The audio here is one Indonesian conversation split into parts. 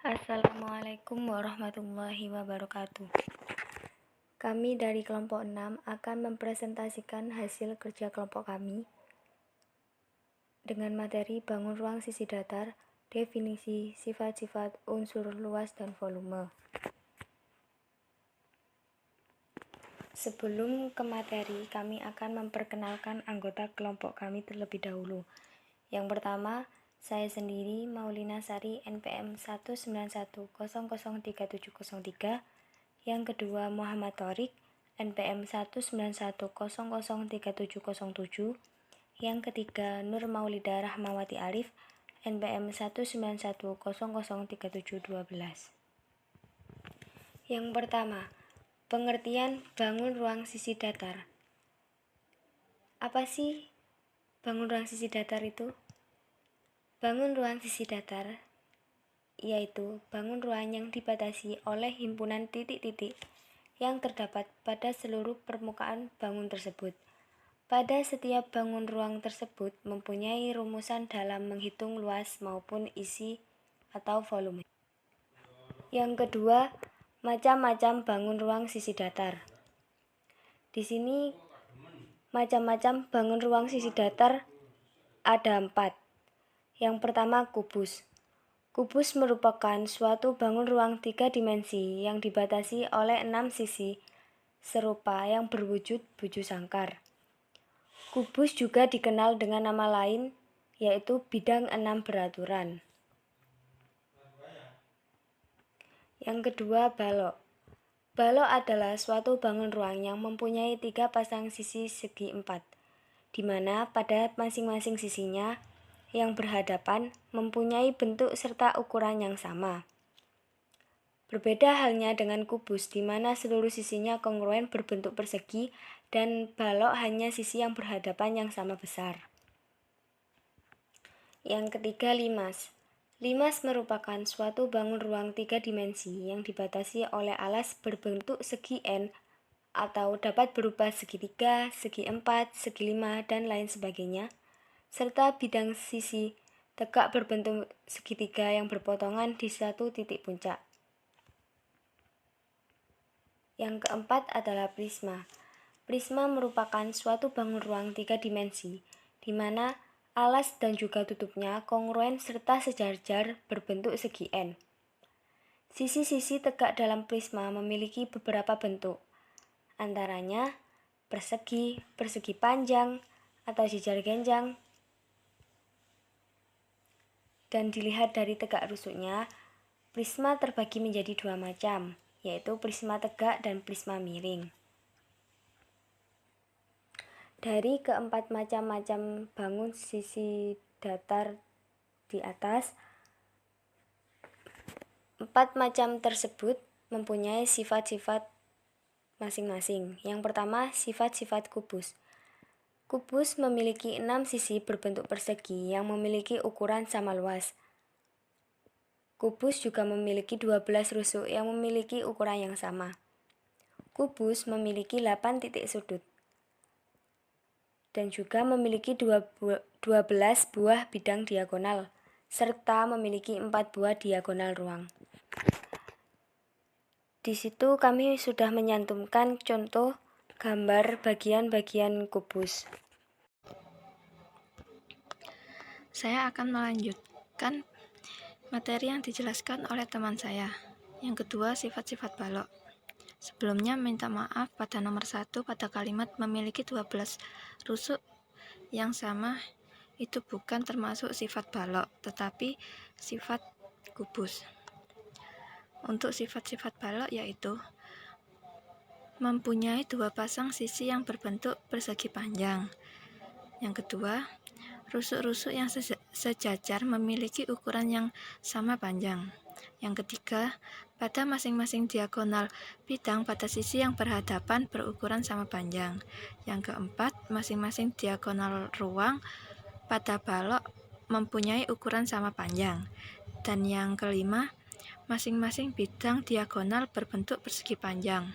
Assalamualaikum warahmatullahi wabarakatuh. Kami dari kelompok 6 akan mempresentasikan hasil kerja kelompok kami dengan materi bangun ruang sisi datar, definisi, sifat-sifat, unsur luas dan volume. Sebelum ke materi, kami akan memperkenalkan anggota kelompok kami terlebih dahulu. Yang pertama, saya sendiri Maulina Sari NPM 191003703. Yang kedua, Muhammad Thorik NPM 191003707. Yang ketiga, Nur Maulida Rahmawati Arif NPM 191003712. Yang pertama, pengertian bangun ruang sisi datar. Apa sih bangun ruang sisi datar itu? Bangun ruang sisi datar yaitu bangun ruang yang dibatasi oleh himpunan titik-titik yang terdapat pada seluruh permukaan bangun tersebut. Pada setiap bangun ruang tersebut mempunyai rumusan dalam menghitung luas maupun isi atau volume. Yang kedua, macam-macam bangun ruang sisi datar. Di sini macam-macam bangun ruang sisi datar ada 4. Yang pertama, kubus. Kubus merupakan suatu bangun ruang 3 dimensi yang dibatasi oleh 6 sisi serupa yang berwujud buju sangkar. Kubus juga dikenal dengan nama lain, yaitu bidang 6 beraturan. Yang kedua, balok. Balok adalah suatu bangun ruang yang mempunyai 3 pasang sisi segi 4, di mana pada masing-masing sisinya yang berhadapan mempunyai bentuk serta ukuran yang sama. Berbeda halnya dengan kubus, di mana seluruh sisinya kongruen berbentuk persegi dan balok hanya sisi yang berhadapan yang sama besar. Yang ketiga, limas. Limas merupakan suatu bangun ruang 3 dimensi yang dibatasi oleh alas berbentuk segi N atau dapat berupa segitiga, segi 4, segi 5, dan lain sebagainya, serta bidang sisi tegak berbentuk segitiga yang berpotongan di satu titik puncak. Yang keempat adalah prisma. Prisma merupakan suatu bangun ruang 3 dimensi, di mana alas dan juga tutupnya kongruen serta sejajar berbentuk segi N. Sisi-sisi tegak dalam prisma memiliki beberapa bentuk, antaranya persegi, persegi panjang, atau jejar genjang. Dan dilihat dari tegak rusuknya, prisma terbagi menjadi 2 macam, yaitu prisma tegak dan prisma miring. Dari keempat macam-macam bangun sisi datar di atas, 4 macam tersebut mempunyai sifat-sifat masing-masing. Yang pertama, sifat-sifat kubus. Kubus memiliki 6 sisi berbentuk persegi yang memiliki ukuran sama luas. Kubus juga memiliki 12 rusuk yang memiliki ukuran yang sama. Kubus memiliki 8 titik sudut dan juga memiliki 12 buah bidang diagonal serta memiliki 4 buah diagonal ruang. Di situ kami sudah menyantumkan contoh gambar bagian-bagian kubus. Saya akan melanjutkan materi yang dijelaskan oleh teman saya. Yang kedua, sifat-sifat balok. Sebelumnya minta maaf pada nomor 1 pada kalimat memiliki 12 rusuk yang sama itu bukan termasuk sifat balok, tetapi sifat kubus. Untuk sifat-sifat balok yaitu mempunyai 2 pasang sisi yang berbentuk persegi panjang. Yang kedua, rusuk-rusuk yang sejajar memiliki ukuran yang sama panjang. Yang ketiga, pada masing-masing diagonal bidang pada sisi yang berhadapan berukuran sama panjang. Yang keempat, masing-masing diagonal ruang pada balok mempunyai ukuran sama panjang. Dan yang kelima, masing-masing bidang diagonal berbentuk persegi panjang.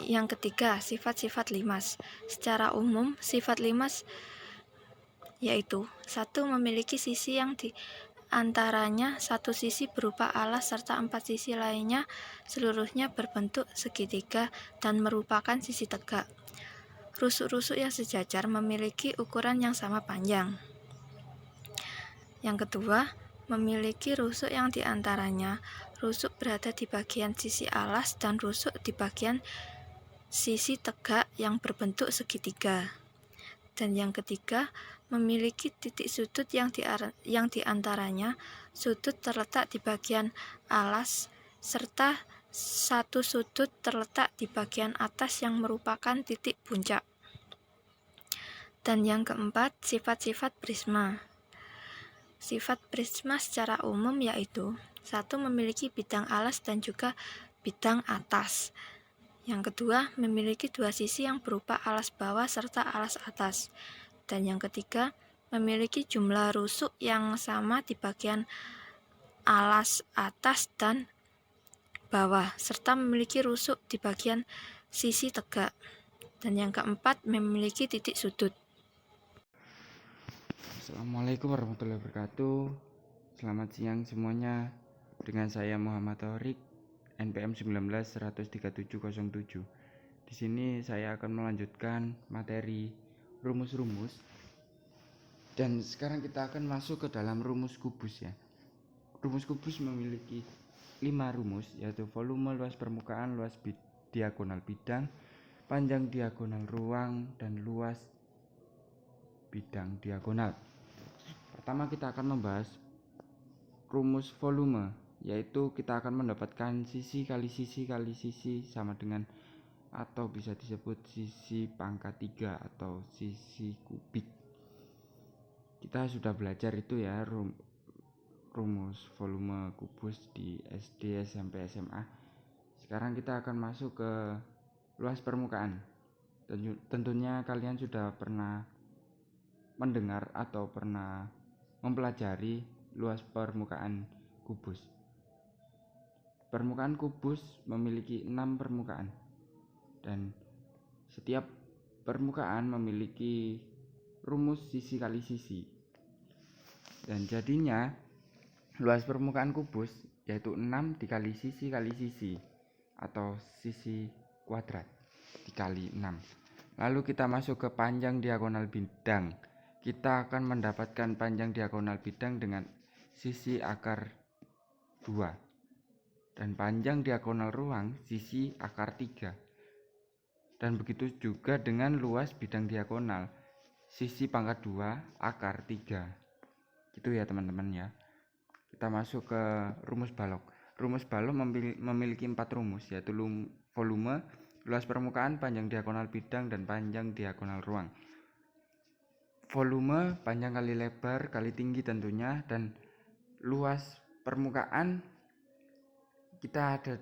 Yang ketiga, sifat-sifat limas. Secara umum, sifat limas yaitu satu memiliki sisi yang di antaranya satu sisi berupa alas serta 4 sisi lainnya seluruhnya berbentuk segitiga dan merupakan sisi tegak. Rusuk-rusuk yang sejajar memiliki ukuran yang sama panjang. Yang kedua, memiliki rusuk yang diantaranya rusuk berada di bagian sisi alas dan rusuk di bagian sisi tegak yang berbentuk segitiga. Dan yang ketiga, memiliki titik sudut yang diantaranya sudut terletak di bagian alas serta satu sudut terletak di bagian atas yang merupakan titik puncak. Dan yang keempat, sifat-sifat prisma. Sifat prisma secara umum yaitu satu, memiliki bidang alas dan juga bidang atas. Yang kedua, memiliki dua sisi yang berupa alas bawah serta alas atas. Dan yang ketiga, memiliki jumlah rusuk yang sama di bagian alas atas dan bawah, serta memiliki rusuk di bagian sisi tegak. Dan yang keempat, memiliki titik sudut. Assalamualaikum warahmatullahi wabarakatuh. Selamat siang semuanya. Dengan saya Muhammad Taurik, NPM 19-13707. Di sini saya akan melanjutkan materi rumus-rumus. Dan sekarang kita akan masuk ke dalam rumus kubus ya. Rumus kubus memiliki 5 rumus, yaitu volume, luas permukaan, luas diagonal bidang, panjang diagonal ruang, dan luas bidang diagonal. Pertama kita akan membahas rumus volume, yaitu kita akan mendapatkan sisi kali sisi kali sisi sama dengan atau bisa disebut sisi pangkat 3 atau sisi kubik. Kita sudah belajar itu ya rumus volume kubus di SD, SMP, SMA. Sekarang kita akan masuk ke luas permukaan. Dan tentunya kalian sudah pernah mendengar atau pernah mempelajari luas permukaan kubus. Permukaan kubus memiliki 6 permukaan dan setiap permukaan memiliki rumus sisi kali sisi. Dan jadinya luas permukaan kubus yaitu 6 dikali sisi atau sisi kuadrat dikali 6. Lalu kita masuk ke panjang diagonal bidang. Kita akan mendapatkan panjang diagonal bidang dengan sisi akar 2 dan panjang diagonal ruang sisi akar 3. Dan begitu juga dengan luas bidang diagonal sisi pangkat 2 akar 3. Gitu ya teman-teman ya. Kita masuk ke rumus balok. Rumus balok memiliki 4 rumus, yaitu volume, luas permukaan, panjang diagonal bidang, dan panjang diagonal ruang. Volume panjang kali lebar kali tinggi tentunya, dan luas permukaan kita ada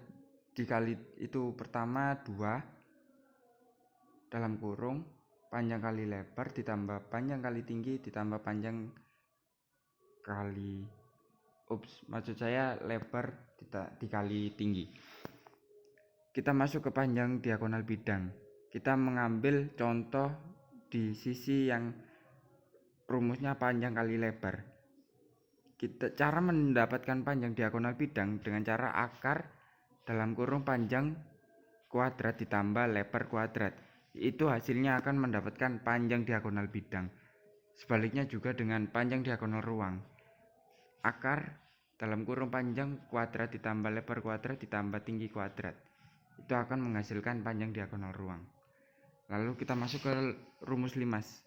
dikali itu pertama 2 dalam kurung panjang kali lebar ditambah panjang kali tinggi ditambah panjang kali maksud saya lebar dikali tinggi. Kita masuk ke panjang diagonal bidang. Kita mengambil contoh di sisi yang rumusnya panjang kali lebar. Cara mendapatkan panjang diagonal bidang dengan cara akar dalam kurung panjang kuadrat ditambah lebar kuadrat. Itu hasilnya akan mendapatkan panjang diagonal bidang. Sebaliknya juga dengan panjang diagonal ruang. Akar dalam kurung panjang kuadrat ditambah lebar kuadrat ditambah tinggi kuadrat. Itu akan menghasilkan panjang diagonal ruang. Lalu kita masuk ke rumus limas.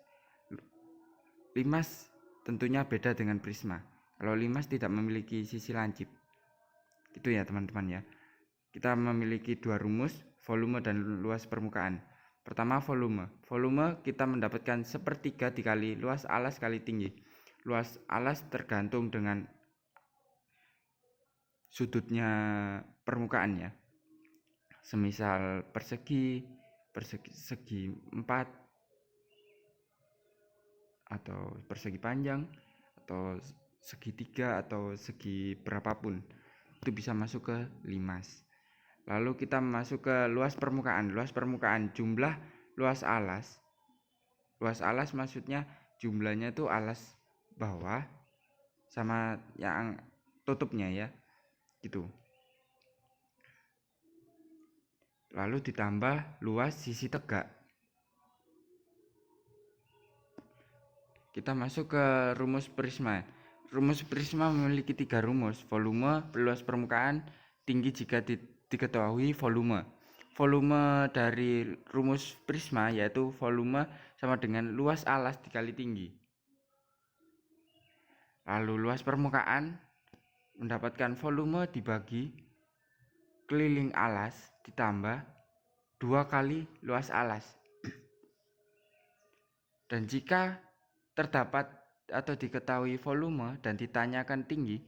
Limas tentunya beda dengan prisma. Kalau limas tidak memiliki sisi lancip. Itu ya teman-teman ya. Kita memiliki 2 rumus, volume dan luas permukaan. Pertama volume. Volume kita mendapatkan sepertiga dikali luas alas kali tinggi. Luas alas tergantung dengan sudutnya permukaan ya. Semisal persegi 4 atau persegi panjang atau segitiga atau segi berapapun. Itu bisa masuk ke limas. Lalu kita masuk ke luas permukaan. Luas permukaan jumlah luas alas. Luas alas maksudnya jumlahnya itu alas bawah sama yang tutupnya ya, gitu. Lalu ditambah luas sisi tegak. Kita masuk ke rumus prisma. Rumus prisma memiliki 3 rumus: volume, luas permukaan, tinggi jika diketahui volume. Volume dari rumus prisma yaitu volume sama dengan luas alas dikali tinggi. Lalu luas permukaan mendapatkan volume dibagi keliling alas ditambah 2 kali luas alas. Dan jika terdapat atau diketahui volume dan ditanyakan tinggi,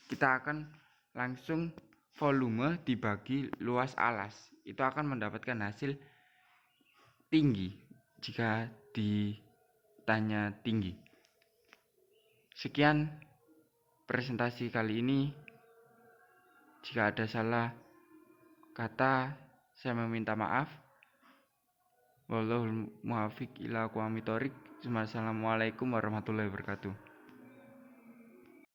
kita akan langsung volume dibagi luas alas. Itu akan mendapatkan hasil tinggi jika ditanya tinggi. Sekian presentasi kali ini. Jika ada salah kata, saya meminta maaf. Wallahul muwaffiq ila aqwamit thoriq. Wassalamualaikum warahmatullahi wabarakatuh.